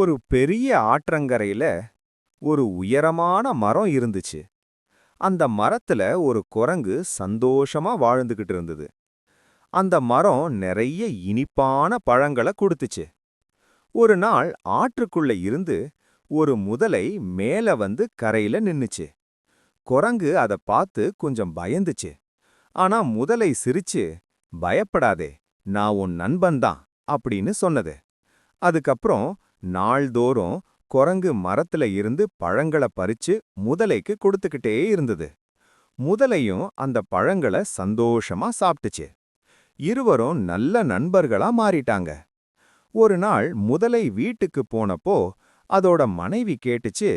ஒரு பெரிய ஆற்றங்கரையில ஒரு உயரமான மரம் இருந்துச்சு. அந்த மரத்துல ஒரு குரங்கு சந்தோஷமா வாழ்ந்துகிட்டு இருந்தது. அந்த மரம் நிறைய இனிப்பான பழங்களை கொடுத்துச்சு. ஒரு நாள் ஆற்றுக்குள்ள இருந்து ஒரு முதலை மேல வந்து கரையில நின்னுச்சு. குரங்கு அத பார்த்து கொஞ்சம் பயந்துச்சு. ஆனா முதலை சிரிச்சு, பயப்படாதே, நான் உன் நண்பன்தான் அப்படின்னு சொன்னது. அதுக்கப்புறம் நாள்தோறும் குரங்கு மரத்துல இருந்து பழங்கள பறிச்சு முதலைக்கு கொடுத்துக்கிட்டே இருந்தது. முதலையும் அந்த பழங்கள சந்தோஷமா சாப்பிட்டுச்சு. இருவரும் நல்ல நண்பர்களா மாறிட்டாங்க. ஒரு நாள் முதலை வீட்டுக்கு போனப்போ அதோட மனைவி கேட்டுச்சு,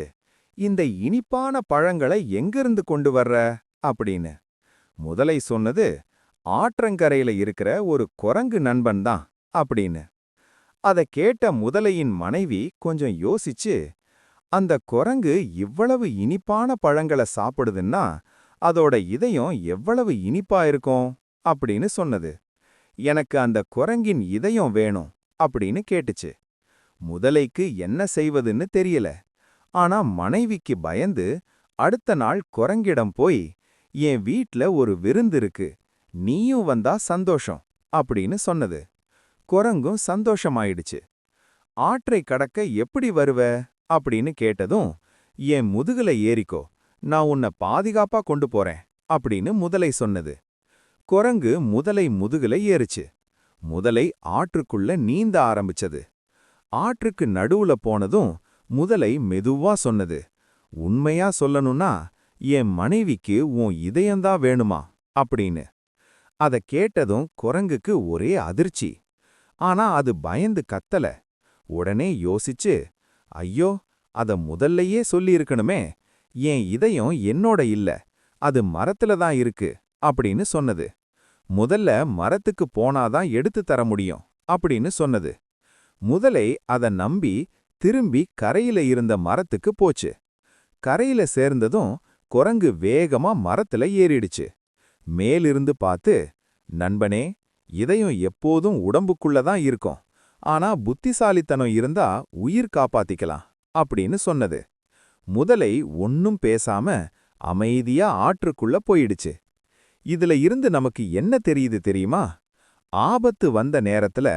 இந்த இனிப்பான பழங்களை எங்கிருந்து கொண்டு வர்ற அப்படின்னு. முதலை சொன்னது, ஆற்றங்கரையில இருக்கிற ஒரு குரங்கு நண்பன் தான் அப்படின்னு. அத கேட்ட முதலையின் மனைவி கொஞ்சம் யோசிச்சு, அந்த குரங்கு இவ்வளவு இனிப்பான பழங்கள சாப்பிடுதுன்னா அதோட இதயம் எவ்வளவு இனிப்பா இருக்கும் அப்படின்னு சொன்னது. எனக்கு அந்த குரங்கின் இதயம் வேணும் அப்படின்னு கேட்டுச்சு. முதலைக்கு என்ன செய்வதுன்னு தெரியல. ஆனா மனைவிக்கு பயந்து அடுத்த நாள் குரங்கிடம் போய், என் வீட்ல ஒரு விருந்து இருக்கு, நீயும் வந்தா சந்தோஷம் அப்படின்னு சொன்னது. குரங்கும் சந்தோஷமாயிடுச்சு. ஆற்றை கடக்க எப்படி வருவ அப்படின்னு கேட்டதும், என் முதுகுல ஏறிக்கோ, நான் உன்னை பாதுகாப்பா கொண்டு போறேன் அப்படின்னு முதலை சொன்னது. குரங்கு முதலை முதுகுல ஏறுச்சு. முதலை ஆற்றுக்குள்ள நீந்த ஆரம்பிச்சது. ஆற்றுக்கு நடுவுல போனதும் முதலை மெதுவா சொன்னது, உண்மையா சொல்லணும்னா என் மனைவிக்கு உன் இதயம்தான் வேணுமா அப்படின்னு. அத கேட்டதும் குரங்குக்கு ஒரே அதிர்ச்சி. ஆனா அது பயந்து கத்தல. உடனே யோசிச்சு, ஐயோ, அத முதல்லயே சொல்லியிருக்கணுமே, என் இதயம் என்னோட இல்ல, அது மரத்துல தான் இருக்கு அப்படின்னு சொன்னது. முதல்ல மரத்துக்கு போனாதான் எடுத்து தர முடியும் அப்படின்னு சொன்னது. முதலை அத நம்பி திரும்பி கரையில இருந்த மரத்துக்கு போச்சு. கரையில சேர்ந்ததும் குரங்கு வேகமா மரத்துல ஏறிடுச்சு. மேலிருந்து பார்த்து, நண்பனே, இதயம் எப்போதும் உடம்புக்குள்ள தான் இருக்கும், ஆனா புத்திசாலித்தனம் இருந்தா உயிர் காப்பாத்திக்கலாம் அப்படின்னு சொன்னது. முதலை ஒன்னும் பேசாம அமைதியா ஆற்றுக்குள்ள போயிடுச்சு. இதுல இருந்து நமக்கு என்ன தெரியுது தெரியுமா? ஆபத்து வந்த நேரத்துல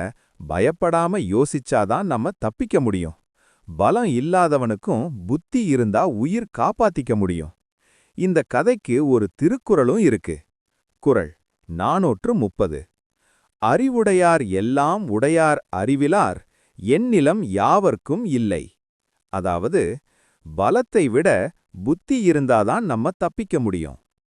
பயப்படாம யோசிச்சாதான் நம்ம தப்பிக்க முடியும். பலம் இல்லாதவனுக்கும் புத்தி இருந்தா உயிர் காப்பாத்திக்க முடியும். இந்த கதைக்கு ஒரு திருக்குறளும் இருக்கு. குறள் 430. அறிவுடையார் எல்லாம் உடையார் அறிவிலார் எந்நிலம் யாவர்க்கும் இல்லை. அதாவது, பலத்தை விட புத்தி இருந்தாதான் நம்ம தப்பிக்க முடியும்.